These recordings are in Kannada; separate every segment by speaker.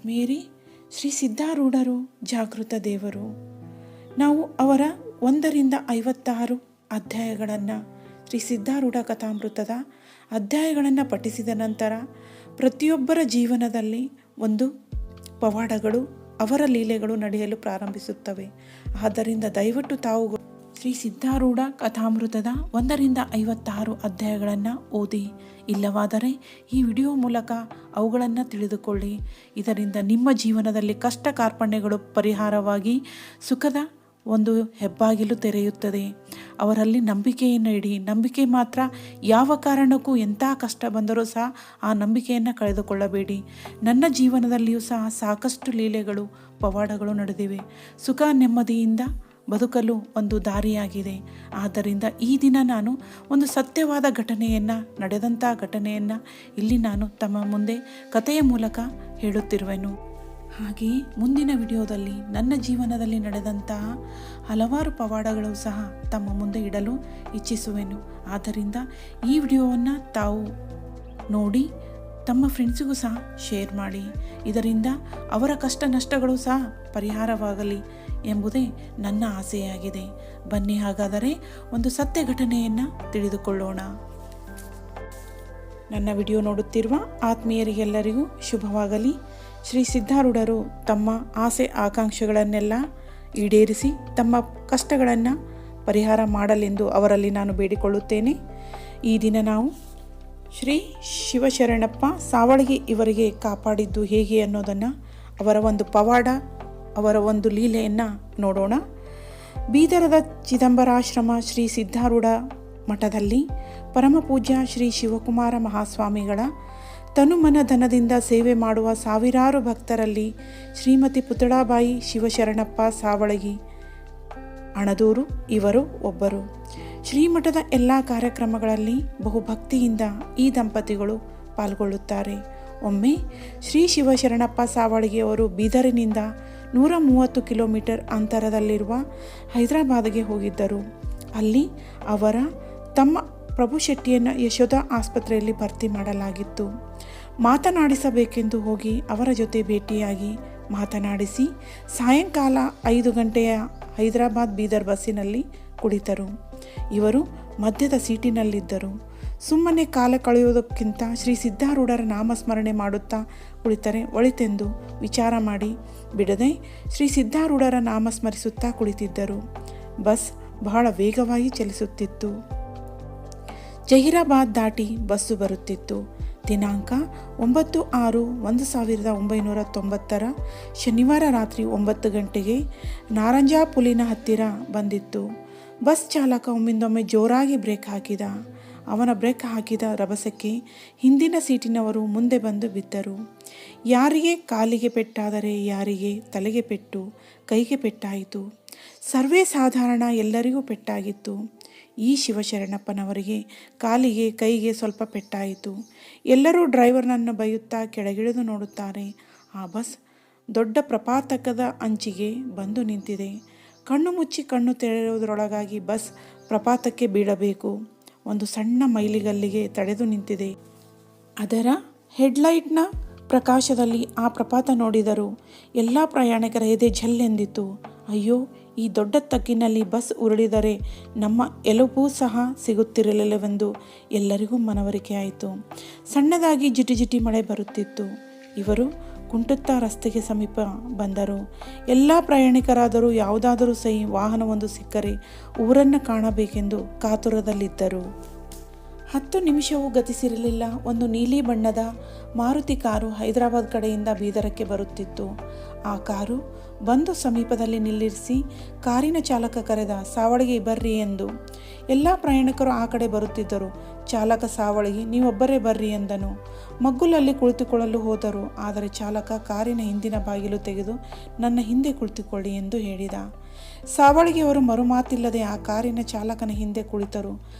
Speaker 1: ಮೇರಿ ಶ್ರೀ ಸಿದ್ಧಾರೂಢರು ಜಾಗೃತ ದೇವರು. ನಾವು ಅವರ 1ರಿಂದ 56 ಅಧ್ಯಾಯಗಳನ್ನು, ಶ್ರೀ ಸಿದ್ಧಾರೂಢ ಕಥಾಮೃತದ ಅಧ್ಯಾಯಗಳನ್ನು ಪಠಿಸಿದ ನಂತರ ಪ್ರತಿಯೊಬ್ಬರ ಜೀವನದಲ್ಲಿ ಒಂದು ಪವಾಡಗಳು, ಅವರ ಲೀಲೆಗಳು ನಡೆಯಲು ಪ್ರಾರಂಭಿಸುತ್ತವೆ. ಆದ್ದರಿಂದ ದಯವಿಟ್ಟು ತಾವು ಶ್ರೀ ಸಿದ್ಧಾರೂಢ ಕಥಾಮೃತದ 1ರಿಂದ 56 ಅಧ್ಯಾಯಗಳನ್ನು ಓದಿ, ಇಲ್ಲವಾದರೆ ಈ ವಿಡಿಯೋ ಮೂಲಕ ಅವುಗಳನ್ನು ತಿಳಿದುಕೊಳ್ಳಿ. ಇದರಿಂದ ನಿಮ್ಮ ಜೀವನದಲ್ಲಿ ಕಷ್ಟ ಕಾರ್ಪಣ್ಯಗಳು ಪರಿಹಾರವಾಗಿ ಸುಖದ ಒಂದು ಹೆಬ್ಬಾಗಿಲು ತೆರೆಯುತ್ತದೆ. ಅವರಲ್ಲಿ ನಂಬಿಕೆಯನ್ನು ಇಡಿ. ನಂಬಿಕೆ ಮಾತ್ರ. ಯಾವ ಕಾರಣಕ್ಕೂ ಎಂಥ ಕಷ್ಟ ಬಂದರೂ ಸಹ ಆ ನಂಬಿಕೆಯನ್ನು ಕಳೆದುಕೊಳ್ಳಬೇಡಿ. ನನ್ನ ಜೀವನದಲ್ಲಿಯೂ ಸಹ ಸಾಕಷ್ಟು ಲೀಲೆಗಳು, ಪವಾಡಗಳು ನಡೆದಿವೆ. ಸುಖ ನೆಮ್ಮದಿಯಿಂದ ಬದುಕಲು ಒಂದು ದಾರಿಯಾಗಿದೆ. ಆದ್ದರಿಂದ ಈ ದಿನ ನಾನು ಒಂದು ಸತ್ಯವಾದ ನಡೆದಂಥ ಘಟನೆಯನ್ನು ಇಲ್ಲಿ ನಾನು ತಮ್ಮ ಮುಂದೆ ಕಥೆಯ ಮೂಲಕ ಹೇಳುತ್ತಿರುವೆನು. ಹಾಗೆಯೇ ಮುಂದಿನ ವಿಡಿಯೋದಲ್ಲಿ ನನ್ನ ಜೀವನದಲ್ಲಿ ನಡೆದಂತಹ ಹಲವಾರು ಪವಾಡಗಳು ಸಹ ತಮ್ಮ ಮುಂದೆ ಇಡಲು ಇಚ್ಛಿಸುವೆನು. ಆದ್ದರಿಂದ ಈ ವಿಡಿಯೋವನ್ನು ತಾವು ನೋಡಿ ತಮ್ಮ ಫ್ರೆಂಡ್ಸಿಗೂ ಸಹ ಶೇರ್ ಮಾಡಿ. ಇದರಿಂದ ಅವರ ಕಷ್ಟ ನಷ್ಟಗಳು ಸಹ ಪರಿಹಾರವಾಗಲಿ ಎಂಬುದೇ ನನ್ನ ಆಸೆಯಾಗಿದೆ. ಬನ್ನಿ ಹಾಗಾದರೆ ಒಂದು ಸತ್ಯ ಘಟನೆಯನ್ನು ತಿಳಿದುಕೊಳ್ಳೋಣ. ನನ್ನ ವಿಡಿಯೋ ನೋಡುತ್ತಿರುವ ಆತ್ಮೀಯರಿಗೆಲ್ಲರಿಗೂ ಶುಭವಾಗಲಿ. ಶ್ರೀ ಸಿದ್ಧಾರೂಢರು ತಮ್ಮ ಆಸೆ ಆಕಾಂಕ್ಷೆಗಳನ್ನೆಲ್ಲ ಈಡೇರಿಸಿ ತಮ್ಮ ಕಷ್ಟಗಳನ್ನು ಪರಿಹಾರ ಮಾಡಲೆಂದು ಅವರಲ್ಲಿ ನಾನು ಬೇಡಿಕೊಳ್ಳುತ್ತೇನೆ. ಈ ದಿನ ನಾವು ಶ್ರೀ ಶಿವಶರಣಪ್ಪ ಸಾವಳಗಿ ಇವರಿಗೆ ಕಾಪಾಡಿದ್ದು ಹೇಗೆ ಅನ್ನೋದನ್ನು, ಅವರ ಒಂದು ಪವಾಡ, ಅವರ ಒಂದು ಲೀಲೆಯನ್ನು ನೋಡೋಣ. ಬೀದರದ ಚಿದಂಬರಾಶ್ರಮ ಶ್ರೀ ಸಿದ್ಧಾರೂಢ ಮಠದಲ್ಲಿ ಪರಮಪೂಜ್ಯ ಶ್ರೀ ಶಿವಕುಮಾರ ಮಹಾಸ್ವಾಮಿಗಳ ತನುಮನ ಧನದಿಂದ ಸೇವೆ ಮಾಡುವ ಸಾವಿರಾರು ಭಕ್ತರಲ್ಲಿ ಶ್ರೀಮತಿ ಪುತಳಾಬಾಯಿ ಶಿವಶರಣಪ್ಪ ಸಾವಳಗಿ ಅಣದೂರು ಇವರು ಒಬ್ಬರು. ಶ್ರೀಮಠದ ಎಲ್ಲ ಕಾರ್ಯಕ್ರಮಗಳಲ್ಲಿ ಬಹುಭಕ್ತಿಯಿಂದ ಈ ದಂಪತಿಗಳು ಪಾಲ್ಗೊಳ್ಳುತ್ತಾರೆ. ಒಮ್ಮೆ ಶ್ರೀ ಶಿವಶರಣಪ್ಪ ಸಾವಳಗಿ ಅವರು ಬೀದರಿನಿಂದ 130 ಕಿಲೋಮೀಟರ್ ಅಂತರದಲ್ಲಿರುವ ಹೈದರಾಬಾದ್ಗೆ ಹೋಗಿದ್ದರು. ಅಲ್ಲಿ ಅವರ ತಮ್ಮ ಪ್ರಭು ಶೆಟ್ಟಿಯನ್ನು ಯಶೋಧ ಆಸ್ಪತ್ರೆಯಲ್ಲಿ ಭರ್ತಿ ಮಾಡಲಾಗಿತ್ತು. ಮಾತನಾಡಿಸಬೇಕೆಂದು ಹೋಗಿ ಅವರ ಜೊತೆ ಭೇಟಿಯಾಗಿ ಮಾತನಾಡಿಸಿ ಸಾಯಂಕಾಲ 5 ಗಂಟೆಯ ಹೈದರಾಬಾದ್ ಬೀದರ್ ಬಸ್ಸಿನಲ್ಲಿ ಕುಳಿತರು. ಇವರು ಮಧ್ಯದ ಸೀಟಿನಲ್ಲಿದ್ದರು. ಸುಮ್ಮನೆ ಕಾಲ ಕಳೆಯುವುದಕ್ಕಿಂತ ಶ್ರೀ ಸಿದ್ಧಾರೂಢರ ನಾಮಸ್ಮರಣೆ ಮಾಡುತ್ತಾ ಕುಳಿತರೆ ಒಳಿತೆಂದು ವಿಚಾರ ಮಾಡಿ ಬಿಡದೆ ಶ್ರೀ ಸಿದ್ಧಾರೂಢರ ನಾಮಸ್ಮರಿಸುತ್ತಾ ಕುಳಿತಿದ್ದರು. ಬಸ್ ಬಹಳ ವೇಗವಾಗಿ ಚಲಿಸುತ್ತಿತ್ತು. ಜಹೀರಾಬಾದ್ ದಾಟಿ ಬಸ್ಸು ಬರುತ್ತಿತ್ತು. ದಿನಾಂಕ 9/6/1990 ಶನಿವಾರ ರಾತ್ರಿ 9 ಗಂಟೆಗೆ ನಾರಂಜಾಪುಲಿನ ಹತ್ತಿರ ಬಂದಿತ್ತು. ಬಸ್ ಚಾಲಕ ಒಮ್ಮಿಂದೊಮ್ಮೆ ಜೋರಾಗಿ ಬ್ರೇಕ್ ಹಾಕಿದ. ಅವನ ಬ್ರೇಕ್ ಹಾಕಿದ ರಭಸಕ್ಕೆ ಹಿಂದಿನ ಸೀಟಿನವರು ಮುಂದೆ ಬಂದು ಬಿದ್ದರು. ಯಾರಿಗೆ ಕಾಲಿಗೆ ಪೆಟ್ಟಾದರೆ ಯಾರಿಗೆ ತಲೆಗೆ ಪೆಟ್ಟು, ಕೈಗೆ ಪೆಟ್ಟಾಯಿತು. ಸರ್ವೇ ಸಾಧಾರಣ ಎಲ್ಲರಿಗೂ ಪೆಟ್ಟಾಗಿತ್ತು. ಈ ಶಿವಶರಣಪ್ಪನವರಿಗೆ ಕಾಲಿಗೆ ಕೈಗೆ ಸ್ವಲ್ಪ ಪೆಟ್ಟಾಯಿತು. ಎಲ್ಲರೂ ಡ್ರೈವರ್ನನ್ನು ಬೈಯುತ್ತಾ ಕೆಳಗಿಳಿದು ನೋಡುತ್ತಾರೆ. ಆ ಬಸ್ ದೊಡ್ಡ ಪ್ರಪಾತಕದ ಅಂಚಿಗೆ ಬಂದು ನಿಂತಿದೆ. ಕಣ್ಣು ಮುಚ್ಚಿ ಕಣ್ಣು ತೆರೆಯುವುದರೊಳಗಾಗಿ ಬಸ್ ಪ್ರಪಾತಕ್ಕೆ ಬೀಳಬೇಕು. ಒಂದು ಸಣ್ಣ ಮೈಲಿಗಲ್ಲಿಗೆ ತಡೆದು ನಿಂತಿದೆ. ಅದರ ಹೆಡ್ಲೈಟ್ನ ಪ್ರಕಾಶದಲ್ಲಿ ಆ ಪ್ರಪಾತ ನೋಡಿದರು. ಎಲ್ಲ ಪ್ರಯಾಣಿಕರ ಎದೆ ಝಲ್ಲೆಂದಿತು. ಅಯ್ಯೋ, ಈ ದೊಡ್ಡ ತಗ್ಗಿನಲ್ಲಿ ಬಸ್ ಉರುಳಿದರೆ ನಮ್ಮ ಎಲುಬು ಸಹ ಸಿಗುತ್ತಿರಲಿಲ್ಲವೆಂದು ಎಲ್ಲರಿಗೂ ಮನವರಿಕೆ ಆಯಿತು. ಸಣ್ಣದಾಗಿ ಜಿಟಿ ಮಳೆ ಬರುತ್ತಿತ್ತು. ಇವರು ಕುಂಟುತ್ತಾ ರಸ್ತೆಗೆ ಸಮೀಪ ಬಂದರು. ಎಲ್ಲ ಪ್ರಯಾಣಿಕರಾದರೂ ಯಾವುದಾದರೂ ಸಹಿ ವಾಹನವೊಂದು ಸಿಕ್ಕರೆ ಊರನ್ನು ಕಾಣಬೇಕೆಂದು ಕಾತುರದಲ್ಲಿದ್ದರು. 10 ನಿಮಿಷವೂ ಗತಿಸಿರಲಿಲ್ಲ. ಒಂದು ನೀಲಿ ಬಣ್ಣದ ಮಾರುತಿ ಕಾರು ಹೈದರಾಬಾದ್ ಕಡೆಯಿಂದ ಬೀದರಕ್ಕೆ ಬರುತ್ತಿತ್ತು. ಆ ಕಾರು ಬಂದು ಸಮೀಪದಲ್ಲಿ ನಿಲ್ಲಿಸಿ ಕಾರಿನ ಚಾಲಕ ಕರೆದ, ಸಾವಳಗಿ ಬರ್ರಿ ಎಂದು. ಎಲ್ಲ ಪ್ರಯಾಣಿಕರು ಆ ಕಡೆ ಬರುತ್ತಿದ್ದರು. ಚಾಲಕ ಸಾವಳಗಿ, ನೀವೊಬ್ಬರೇ ಬರ್ರಿ ಎಂದನು. ಮಗ್ಗುಲಲ್ಲಿ ಕುಳಿತುಕೊಳ್ಳಲು ಹೋದರು. ಆದರೆ ಚಾಲಕ ಕಾರಿನ ಹಿಂದಿನ ಬಾಗಿಲು ತೆಗೆದು ನನ್ನ ಹಿಂದೆ ಕುಳಿತುಕೊಳ್ಳಿ ಎಂದು ಹೇಳಿದ. ಸಾವಳಗಿಯವರು ಮರುಮಾತಿಲ್ಲದೆ ಆ ಕಾರಿನ ಚಾಲಕನ ಹಿಂದೆ ಕುಳಿತರು.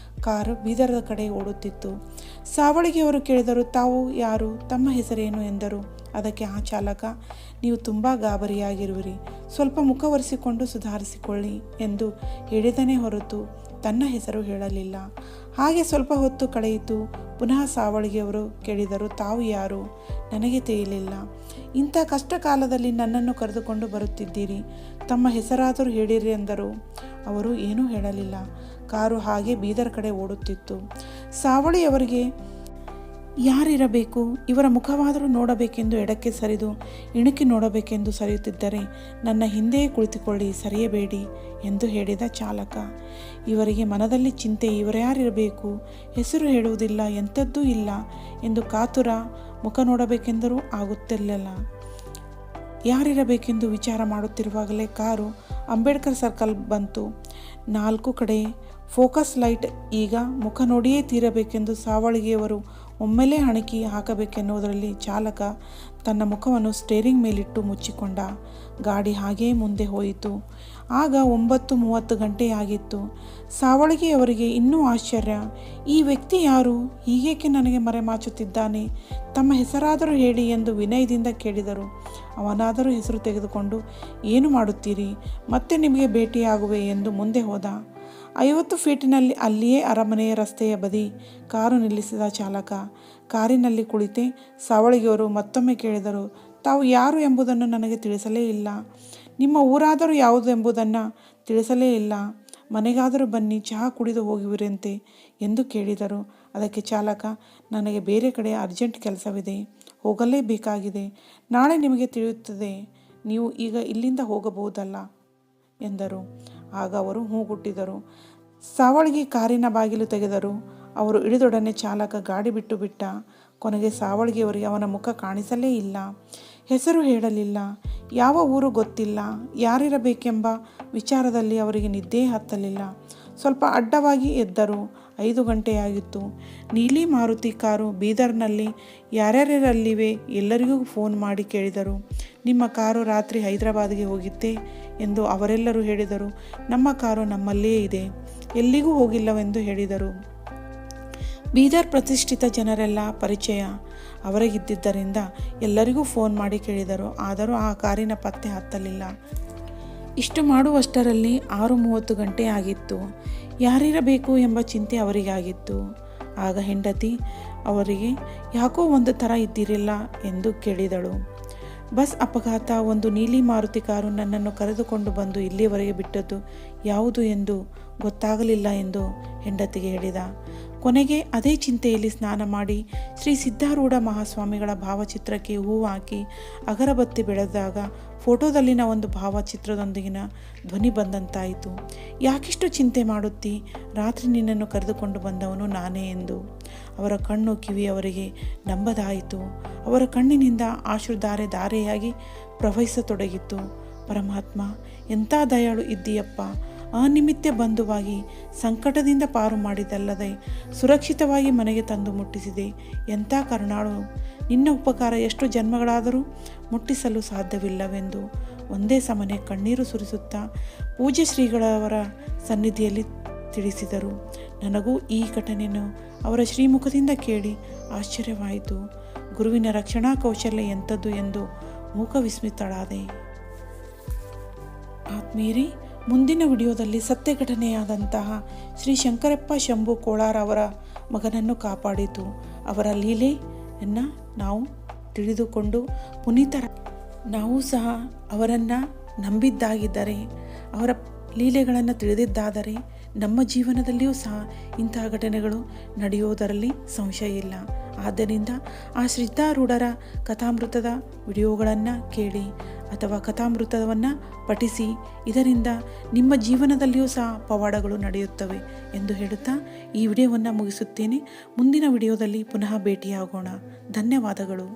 Speaker 1: ಕಾರು ಬೀದರದ ಕಡೆ ಓಡುತ್ತಿತ್ತು. ಸಾವಳಗಿಯವರು ಕೇಳಿದರು, ತಾವು ಯಾರು, ತಮ್ಮ ಹೆಸರೇನು ಎಂದರು. ಅದಕ್ಕೆ ಆ ಚಾಲಕ, ನೀವು ತುಂಬ ಗಾಬರಿಯಾಗಿರುವಿರಿ, ಸ್ವಲ್ಪ ಮುಖ ಒರೆಸಿಕೊಂಡು ಸುಧಾರಿಸಿಕೊಳ್ಳಿ ಎಂದು ಹೇಳಿದನೇ ಹೊರತು ತನ್ನ ಹೆಸರು ಹೇಳಲಿಲ್ಲ. ಹಾಗೆ ಸ್ವಲ್ಪ ಹೊತ್ತು ಕಳೆಯಿತು. ಪುನಃ ಸಾವಳಿಗೆಯವರು ಕೇಳಿದರು, ತಾವು ಯಾರು? ನನಗೆ ತಿಳಿಯಲಿಲ್ಲ. ಇಂಥ ಕಷ್ಟ ಕಾಲದಲ್ಲಿ ನನ್ನನ್ನು ಕರೆದುಕೊಂಡು ಬರುತ್ತಿದ್ದೀರಿ, ತಮ್ಮ ಹೆಸರಾದರೂ ಹೇಳಿರಿ ಎಂದರು. ಅವರು ಏನೂ ಹೇಳಲಿಲ್ಲ. ಕಾರು ಹಾಗೆ ಬೀದರ್ ಕಡೆ ಓಡುತ್ತಿತ್ತು. ಸಾವಳಿಯವರಿಗೆ ಯಾರಿರಬೇಕು, ಇವರ ಮುಖವಾದರೂ ನೋಡಬೇಕೆಂದು ಎಡಕ್ಕೆ ಸರಿದು ಇಣುಕಿ ನೋಡಬೇಕೆಂದು ಸರಿಯುತ್ತಿದ್ದರೆ, ನನ್ನ ಹಿಂದೆಯೇ ಕುಳಿತುಕೊಳ್ಳಿ, ಸರಿಯಬೇಡಿ ಎಂದು ಹೇಳಿದ ಚಾಲಕ. ಇವರಿಗೆ ಮನದಲ್ಲಿ ಚಿಂತೆ, ಇವರ್ಯಾರಿರಬೇಕು, ಹೆಸರು ಹೇಳುವುದಿಲ್ಲ, ಎಂಥದ್ದೂ ಇಲ್ಲ ಎಂದು ಕಾತುರ. ಮುಖ ನೋಡಬೇಕೆಂದರೂ ಆಗುತ್ತಿರಲಿಲ್ಲ. ಯಾರಿರಬೇಕೆಂದು ವಿಚಾರ ಮಾಡುತ್ತಿರುವಾಗಲೇ ಕಾರು ಅಂಬೇಡ್ಕರ್ ಸರ್ಕಲ್ ಬಂತು. 4 ಕಡೆ ಫೋಕಸ್ ಲೈಟ್. ಈಗ ಮುಖ ನೋಡಿಯೇ ತೀರಬೇಕೆಂದು ಸಾವಳಿಗೆಯವರು ಒಮ್ಮೆಲೇ ಹಣಕಿ ಹಾಕಬೇಕೆನ್ನುವುದರಲ್ಲಿ ಚಾಲಕ ತನ್ನ ಮುಖವನ್ನು ಸ್ಟೇರಿಂಗ್ ಮೇಲಿಟ್ಟು ಮುಚ್ಚಿಕೊಂಡ. ಗಾಡಿ ಹಾಗೇ ಮುಂದೆ ಹೋಯಿತು. ಆಗ 9:30 ಗಂಟೆಯಾಗಿತ್ತು. ಸಾವಳಿಗೆಯವರಿಗೆ ಇನ್ನೂ ಆಶ್ಚರ್ಯ. ಈ ವ್ಯಕ್ತಿ ಯಾರು? ಹೀಗೇಕೆ ನನಗೆ ಮರೆಮಾಚುತ್ತಿದ್ದಾನೆ? ತಮ್ಮ ಹೆಸರಾದರೂ ಹೇಳಿ ಎಂದು ವಿನಯದಿಂದ ಕೇಳಿದರು. ಅವನಾದರೂ ಹೆಸರು ತೆಗೆದುಕೊಂಡು, ಏನು ಮಾಡುತ್ತೀರಿ, ಮತ್ತೆ ನಿಮಗೆ ಭೇಟಿಯಾಗುವೆ ಎಂದು ಮುಂದೆ ಹೋದ. 50 ಫೀಟಿನಲ್ಲಿ ಅಲ್ಲಿಯೇ ಅರಮನೆಯ ರಸ್ತೆಯ ಬದಿ ಕಾರು ನಿಲ್ಲಿಸಿದ ಚಾಲಕ. ಕಾರಿನಲ್ಲಿ ಕುಳಿತೆ ಸಾವಳಿಗೆಯವರು ಮತ್ತೊಮ್ಮೆ ಕೇಳಿದರು, ತಾವು ಯಾರು ಎಂಬುದನ್ನು ನನಗೆ ತಿಳಿಸಲೇ ಇಲ್ಲ. ನಿಮ್ಮ ಊರಾದರೂ ಯಾವುದು ಎಂಬುದನ್ನು ತಿಳಿಸಲೇ ಇಲ್ಲ. ಮನೆಗಾದರೂ ಬನ್ನಿ, ಚಹಾ ಕುಡಿದು ಹೋಗುವಿರಂತೆ ಎಂದು ಕೇಳಿದರು. ಅದಕ್ಕೆ ಚಾಲಕ, ನನಗೆ ಬೇರೆ ಕಡೆ ಅರ್ಜೆಂಟ್ ಕೆಲಸವಿದೆ, ಹೋಗಲೇಬೇಕಾಗಿದೆ. ನಾಳೆ ನಿಮಗೆ ತಿಳಿಯುತ್ತದೆ. ನೀವು ಈಗ ಇಲ್ಲಿಂದ ಹೋಗಬಹುದಲ್ಲ ಎಂದರು. ಆಗ ಅವರು ಹೂಗುಟ್ಟಿದರು. ಸಾವಳಿಗೆ ಕಾರಿನ ಬಾಗಿಲು ತೆಗೆದರು. ಅವರು ಇಳಿದೊಡನೆ ಚಾಲಕ ಗಾಡಿ ಬಿಟ್ಟು ಬಿಟ್ಟ. ಕೊನೆಗೆ ಸಾವಳಿಗೆಯವರಿಗೆ ಅವನ ಮುಖ ಕಾಣಿಸಲೇ ಇಲ್ಲ. ಹೆಸರು ಹೇಳಲಿಲ್ಲ. ಯಾವ ಊರು ಗೊತ್ತಿಲ್ಲ. ಯಾರಿರಬೇಕೆಂಬ ವಿಚಾರದಲ್ಲಿ ಅವರಿಗೆ ನಿದ್ದೆ ಹತ್ತಲಿಲ್ಲ. ಸ್ವಲ್ಪ ಅಡ್ಡವಾಗಿ ಎದ್ದರು. 5 ಗಂಟೆಯಾಗಿತ್ತು. ನೀಲಿ ಮಾರುತಿ ಕಾರು ಬೀದರ್ನಲ್ಲಿ ಯಾರ್ಯಾರಲ್ಲಿವೆ ಎಲ್ಲರಿಗೂ ಫೋನ್ ಮಾಡಿ ಕೇಳಿದರು. ನಿಮ್ಮ ಕಾರು ರಾತ್ರಿ ಹೈದರಾಬಾದ್ಗೆ ಹೋಗಿತ್ತೆ ಎಂದು ಅವರೆಲ್ಲರೂ ಹೇಳಿದರು. ನಮ್ಮ ಕಾರು ನಮ್ಮಲ್ಲೇ ಇದೆ, ಎಲ್ಲಿಗೂ ಹೋಗಿಲ್ಲವೆಂದು ಹೇಳಿದರು. ಬೀದರ್ ಪ್ರತಿಷ್ಠಿತ ಜನರೆಲ್ಲ ಪರಿಚಯ ಅವರಿಗಿದ್ದರಿಂದ ಎಲ್ಲರಿಗೂ ಫೋನ್ ಮಾಡಿ ಕೇಳಿದರು. ಆದರೂ ಆ ಕಾರಿನ ಪತ್ತೆ ಹತ್ತಲಿಲ್ಲ. ಇಷ್ಟು ಮಾಡುವಷ್ಟರಲ್ಲಿ 6:30 ಗಂಟೆ ಆಗಿತ್ತು. ಯಾರಿರಬೇಕು ಎಂಬ ಚಿಂತೆ ಅವರಿಗಾಗಿತ್ತು. ಆಗ ಹೆಂಡತಿ ಅವರಿಗೆ, ಯಾಕೋ ಒಂದು ಥರ ಇದ್ದಿರಲಿಲ್ಲ ಎಂದು ಕೇಳಿದಳು. ಬಸ್ ಅಪಘಾತ. ಒಂದು ನೀಲಿ ಮಾರುತಿ ಕಾರು ನನ್ನನ್ನು ಕರೆದುಕೊಂಡು ಬಂದು ಇಲ್ಲಿಯವರೆಗೆ ಬಿಟ್ಟದ್ದು ಯಾವುದು ಎಂದು ಗೊತ್ತಾಗಲಿಲ್ಲ ಎಂದು ಹೆಂಡತಿಗೆ ಹೇಳಿದ. ಕೊನೆಗೆ ಅದೇ ಚಿಂತೆಯಲ್ಲಿ ಸ್ನಾನ ಮಾಡಿ ಶ್ರೀ ಸಿದ್ಧಾರೂಢ ಮಹಾಸ್ವಾಮಿಗಳ ಭಾವಚಿತ್ರಕ್ಕೆ ಹೂವು ಹಾಕಿ ಅಗರಬತ್ತಿ ಬೆಳೆದಾಗ ಫೋಟೋದಲ್ಲಿನ ಒಂದು ಭಾವಚಿತ್ರದೊಂದಿಗಿನ ಧ್ವನಿ ಬಂದಂತಾಯಿತು. ಯಾಕಿಷ್ಟು ಚಿಂತೆ ಮಾಡುತ್ತಿ? ರಾತ್ರಿ ನಿನ್ನನ್ನು ಕರೆದುಕೊಂಡು ಬಂದವನು ನಾನೇ ಎಂದು. ಅವರ ಕಣ್ಣು ಕಿವಿ ಅವರಿಗೆ ನಂಬದಾಯಿತು. ಅವರ ಕಣ್ಣಿನಿಂದ ಆಶ್ರುಧಾರೆ ಧಾರೆಯಾಗಿ ಪ್ರವಹಿಸತೊಡಗಿತ್ತು. ಪರಮಾತ್ಮ, ಎಂಥ ದಯಾಳು ಇದ್ದೀಯಪ್ಪ. ಅನಿಮಿತ್ಯ ಬಂಧುವಾಗಿ ಸಂಕಟದಿಂದ ಪಾರು ಮಾಡಿದಲ್ಲದೆ ಸುರಕ್ಷಿತವಾಗಿ ಮನೆಗೆ ತಂದು ಮುಟ್ಟಿಸಿದೆ. ಎಂಥ ಕರುಣಾಳು. ನಿನ್ನ ಉಪಕಾರ ಎಷ್ಟು ಜನ್ಮಗಳಾದರೂ ಮುಟ್ಟಿಸಲು ಸಾಧ್ಯವಿಲ್ಲವೆಂದು ಒಂದೇ ಸಮನೆ ಕಣ್ಣೀರು ಸುರಿಸುತ್ತಾ ಪೂಜ್ಯ ಶ್ರೀಗಳವರ ಸನ್ನಿಧಿಯಲ್ಲಿ ತಿಳಿಸಿದರು. ನನಗೂ ಈ ಘಟನೆಯನ್ನು ಅವರ ಶ್ರೀಮುಖದಿಂದ ಕೇಳಿ ಆಶ್ಚರ್ಯವಾಯಿತು. ಗುರುವಿನ ರಕ್ಷಣಾ ಕೌಶಲ್ಯ ಎಂಥದ್ದು ಎಂದು ಮೂಕ ವಿಸ್ಮಿತಳಾದೆ. ಆತ್ಮೀಯರೇ, ಮುಂದಿನ ವಿಡಿಯೋದಲ್ಲಿ ಸತ್ಯ ಘಟನೆಯಾದಂತಹ ಶ್ರೀ ಶಂಕರಪ್ಪ ಶಂಭು ಕೋಳಾರ ಅವರ ಮಗನನ್ನು ಕಾಪಾಡಿತು ಅವರ ಲೀಲೆಯನ್ನು ನಾವು ತಿಳಿದುಕೊಂಡು ಪುನೀತರ ನಾವು ಸಹ ಅವರನ್ನು ನಂಬಿದ್ದಾಗಿದ್ದರೆ, ಅವರ ಲೀಲೆಗಳನ್ನು ತಿಳಿದಿದ್ದಾದರೆ ನಮ್ಮ ಜೀವನದಲ್ಲಿಯೂ ಸಹ ಇಂತಹ ಘಟನೆಗಳು ನಡೆಯುವುದರಲ್ಲಿ ಸಂಶಯ ಇಲ್ಲ. ಆದ್ದರಿಂದ ಆ ಸಿದ್ಧಾರೂಢರ ಕಥಾಮೃತದ ವಿಡಿಯೋಗಳನ್ನು ಕೇಳಿ ಅಥವಾ ಕಥಾಮೃತವನ್ನು ಪಠಿಸಿ. ಇದರಿಂದ ನಿಮ್ಮ ಜೀವನದಲ್ಲಿಯೂ ಸಹ ಪವಾಡಗಳು ನಡೆಯುತ್ತವೆ ಎಂದು ಹೇಳುತ್ತಾ ಈ ವಿಡಿಯೋವನ್ನು ಮುಗಿಸುತ್ತೇನೆ. ಮುಂದಿನ ವಿಡಿಯೋದಲ್ಲಿ ಪುನಃ ಭೇಟಿಯಾಗೋಣ. ಧನ್ಯವಾದಗಳು.